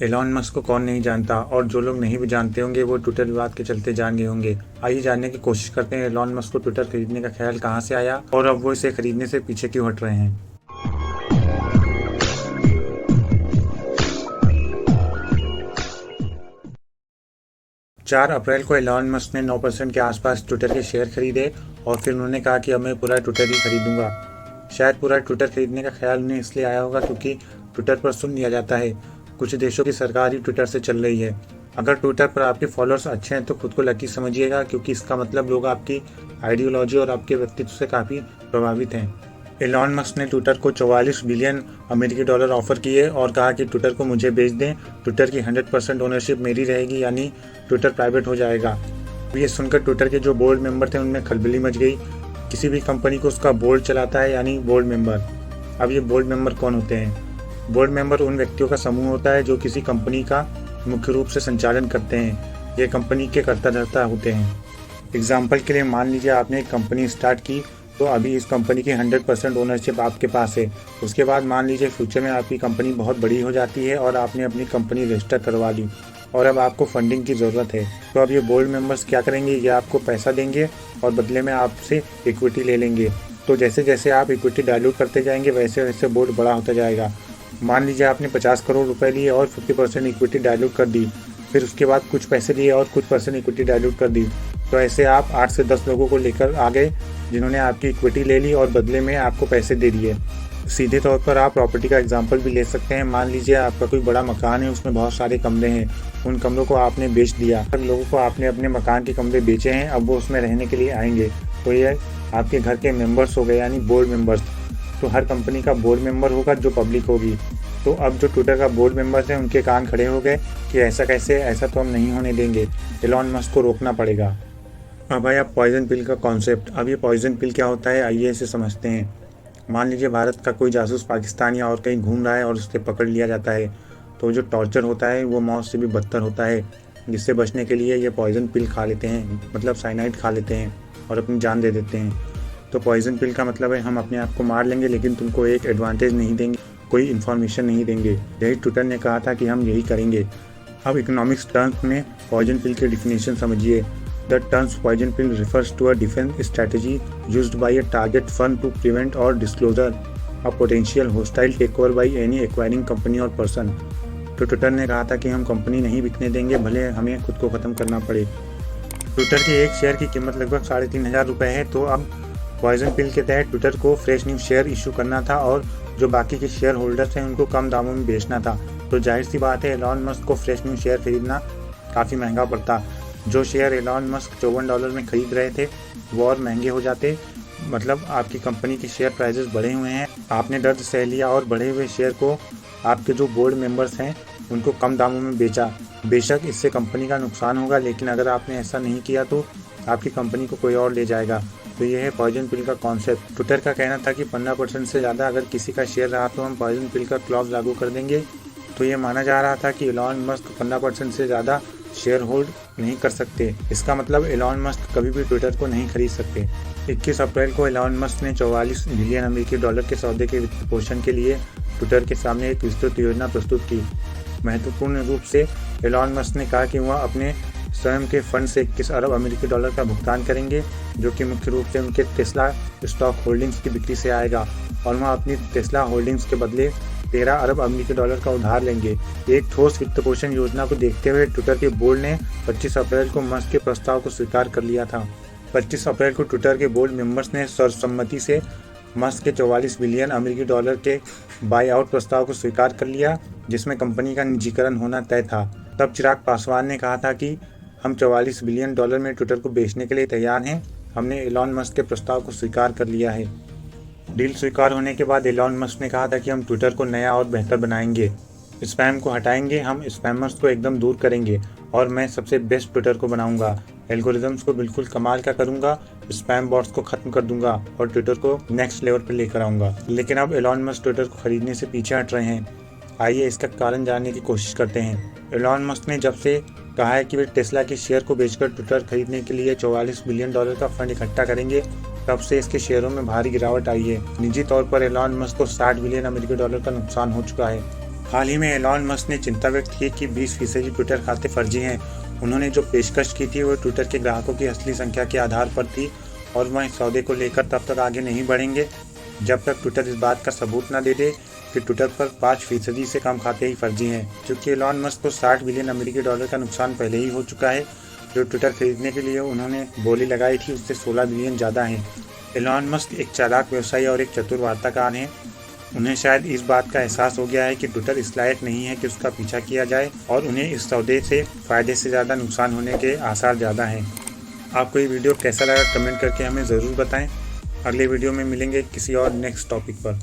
Elon Musk को कौन नहीं जानता, और जो लोग नहीं भी जानते होंगे वो ट्विटर विवाद के चलते जान गए होंगे। आइए जानने की कोशिश करते हैं एलॉन मस्क को ट्विटर खरीदने का ख्याल कहां से आया और अब वो इसे खरीदने से पीछे क्यों हट रहे हैं। 4 अप्रैल को एलॉन मस्क ने 9% के आसपास ट्विटर के शेयर खरीदे और फिर उन्होंने कहा कि अब मैं पूरा ट्विटर ही खरीदूंगा। शायद पूरा ट्विटर खरीदने का ख्याल उन्हें इसलिए आया होगा क्योंकि ट्विटर पर सुन लिया जाता है। कुछ देशों की सरकार ही ट्विटर से चल रही है। अगर ट्विटर पर आपके फॉलोअर्स अच्छे हैं तो खुद को लकी समझिएगा, क्योंकि इसका मतलब लोग आपकी आइडियोलॉजी और आपके व्यक्तित्व से काफ़ी प्रभावित हैं। एलॉन मस्क ने ट्विटर को 44 बिलियन अमेरिकी डॉलर ऑफर किए और कहा कि ट्विटर को मुझे बेच दें, ट्विटर की 100% ओनरशिप मेरी रहेगी, यानी ट्विटर प्राइवेट हो जाएगा। ये सुनकर ट्विटर के जो बोर्ड मेंबर थे उनमें खलबली मच गई। किसी भी कंपनी को उसका बोर्ड चलाता है, यानी बोर्ड मेंबर। अब ये बोर्ड मेंबर कौन होते हैं? बोर्ड मेंबर उन व्यक्तियों का समूह होता है जो किसी कंपनी का मुख्य रूप से संचालन करते हैं। ये कंपनी के कर्ता धर्ता होते हैं। एग्जाम्पल के लिए मान लीजिए आपने एक कंपनी स्टार्ट की, तो अभी इस कंपनी की 100% ओनरशिप आपके पास है। उसके बाद मान लीजिए फ्यूचर में आपकी कंपनी बहुत बड़ी हो जाती है और आपने अपनी कंपनी रजिस्टर करवा ली और अब आपको फंडिंग की ज़रूरत है। तो अब ये बोर्ड मेंबर्स क्या करेंगे? ये आपको पैसा देंगे और बदले में आपसे इक्विटी ले लेंगे। तो जैसे जैसे आप इक्विटी डाइल्यूट करते जाएंगे वैसे वैसे बोर्ड बड़ा होता जाएगा। मान लीजिए आपने 50 करोड़ रुपए लिए और 50% इक्विटी डाइल्यूट कर दी, फिर उसके बाद कुछ पैसे लिए और कुछ % इक्विटी डाइल्यूट कर दी। तो ऐसे आप 8 से 10 लोगों को लेकर आ गए जिन्होंने आपकी इक्विटी ले ली और बदले में आपको पैसे दे दिए। सीधे तौर पर आप प्रॉपर्टी का एग्जांपल भी ले सकते हैं। मान लीजिए आपका कोई बड़ा मकान है, उसमें बहुत सारे कमरे हैं, उन कमरों को आपने बेच दिया। लोगों को आपने अपने मकान के कमरे बेचे हैं, अब वो उसमें रहने के लिए आएंगे, तो ये आपके घर के मेंबर्स हो गए, यानी बोर्ड मेंबर्स। तो हर कंपनी का बोर्ड मेंबर होगा जो पब्लिक होगी। तो अब जो ट्विटर का बोर्ड मेंबर्स हैं उनके कान खड़े हो गए कि ऐसा कैसे, ऐसा तो हम नहीं होने देंगे, एलॉन मस्क को रोकना पड़ेगा। अब भाई अब पॉइजन पिल का कॉन्सेप्ट। अब ये पॉइजन पिल क्या होता है, आइए इसे समझते हैं। मान लीजिए भारत का कोई जासूस पाकिस्तान या और कहीं घूम रहा है और उससे पकड़ लिया जाता है, तो जो टॉर्चर होता है वो मौत से भी बदतर होता है। जिससे बचने के लिए ये पॉइजन पिल खा लेते हैं, मतलब साइनाइड खा लेते हैं और अपनी जान दे देते हैं। तो पॉइजन पिल का मतलब है हम अपने आप को मार लेंगे लेकिन तुमको एक एडवांटेज नहीं देंगे, कोई इन्फॉर्मेशन नहीं देंगे। यही ट्विटर ने कहा था कि हम यही करेंगे। अब इकोनॉमिक्स टर्म्स में पॉइजन पिल की डिफिनेशन समझिए। The term poison pill refers to a defense strategy used by a target firm to prevent or disclosure a potential hostile takeover by any acquiring company or person। तो Twitter ने कहा था कि हम company नहीं बिकने देंगे, भले हमें खुद को ख़त्म करना पड़े। ट्विटर के एक शेयर की कीमत लगभग 3,500 रुपये है। तो अब पॉइजन पिल के तहत ट्विटर को फ्रेश न्यू शेयर इशू करना था और जो बाकी के शेयर होल्डर्स हैं उनको कम दामों में बेचना था। तो जाहिर सी बात है एलॉन मस्क को फ्रेश न्यू शेयर खरीदना काफ़ी महंगा पड़ता। जो शेयर एलॉन मस्क $54 में खरीद रहे थे वो और महंगे हो जाते। मतलब आपकी कंपनी के शेयर प्राइसेस बढ़े हुए हैं, आपने दर्द सह लिया और बढ़े हुए शेयर को आपके जो बोर्ड मेंबर्स हैं उनको कम दामों में बेचा। बेशक इससे कंपनी का नुकसान होगा, लेकिन अगर आपने ऐसा नहीं किया तो आपकी कंपनी को कोई और ले जाएगा। तो ये है पॉइजन पिल का कॉन्सेप्ट। ट्विटर का कहना था कि 15% से ज़्यादा अगर किसी का शेयर रहा तो हम पॉइजन पिल का क्लॉज लागू कर देंगे। तो ये माना जा रहा था कि एलॉन मस्क 15% से ज़्यादा शेयर होल्ड नहीं कर सकते। इसका मतलब एलॉन मस्क कभी भी ट्विटर को नहीं खरीद सकते। 21 अप्रैल को एलॉन मस्क ने 44 बिलियन अमेरिकी डॉलर के सौदे के वित्त पोषण के लिए ट्विटर के सामने एक विस्तृत योजना प्रस्तुत की। महत्वपूर्ण रूप से एलॉन मस्क ने कहा कि वह अपने स्वयं के फंड से 21 अरब अमेरिकी डॉलर का भुगतान करेंगे, जो कि मुख्य रूप से उनके टेस्ला स्टॉक होल्डिंग्स की बिक्री से आएगा, और वह अपनी टेस्ला होल्डिंग्स के बदले 13 अरब अमेरिकी डॉलर का उधार लेंगे। एक ठोस वित्त पोषण योजना को देखते हुए ट्विटर के बोर्ड ने 25 अप्रैल को मस्क के प्रस्ताव को स्वीकार कर लिया था। 25 अप्रैल को ट्विटर के बोर्ड मेंबर्स ने सर्वसम्मति से मस्क के 44 बिलियन अमेरिकी डॉलर के बाई आउट प्रस्ताव को स्वीकार कर लिया, जिसमें कंपनी का निजीकरण होना तय था। तब चिराग पासवान ने कहा था कि हम 44 बिलियन डॉलर में ट्विटर को बेचने के लिए तैयार हैं, हमने एलॉन मस्क के प्रस्ताव को स्वीकार कर लिया है। डील स्वीकार होने के बाद एलॉन मस्क ने कहा था कि हम ट्विटर को नया और बेहतर बनाएंगे, स्पैम को हटाएंगे, हम स्पैमर्स को एकदम दूर करेंगे और मैं सबसे बेस्ट ट्विटर को बनाऊंगा, एल्गोरिदम्स को बिल्कुल कमाल का करूंगा, स्पैम बॉट्स को खत्म कर दूंगा और ट्विटर को नेक्स्ट लेवल पर लेकर आऊंगा। लेकिन अब एलॉन मस्क ट्विटर को खरीदने से पीछे हट रहे हैं। आइए इसका कारण जानने की कोशिश करते हैं। एलॉन मस्क ने जब से कहा है कि वे टेस्ला के शेयर को बेचकर ट्विटर खरीदने के लिए 44 बिलियन डॉलर का फंड इकट्ठा करेंगे, तब से इसके शेयरों में भारी गिरावट आई है। निजी तौर पर एलॉन मस्क को 60 बिलियन अमेरिकी डॉलर का नुकसान हो चुका है। हाल ही में एलॉन मस्क ने चिंता व्यक्त की कि 20% ट्विटर खाते फर्जी हैं। उन्होंने जो पेशकश की थी वो ट्विटर के ग्राहकों की असली संख्या के आधार पर थी और वह इस सौदे को लेकर तब तक आगे नहीं बढ़ेंगे जब तक ट्विटर इस बात का सबूत न दे दे कि ट्विटर पर 5% से कम खाते ही फर्जी हैं। क्योंकि एलॉन मस्क को 60 बिलियन अमेरिकी डॉलर का नुकसान पहले ही हो चुका है। जो ट्विटर खरीदने के लिए उन्होंने बोली लगाई थी उससे 16 बिलियन ज़्यादा हैं। एलॉन मस्क एक चालाक व्यवसायी और एक चतुर वार्ताकार हैं। उन्हें शायद इस बात का एहसास हो गया है कि ट्विटर इस लायक नहीं है कि उसका पीछा किया जाए और उन्हें इस सौदे से फ़ायदे से ज़्यादा नुकसान होने के आसार ज़्यादा हैं। आपको ये वीडियो कैसा लगा कमेंट करके हमें ज़रूर बताएं। अगले वीडियो में मिलेंगे किसी और नेक्स्ट टॉपिक पर।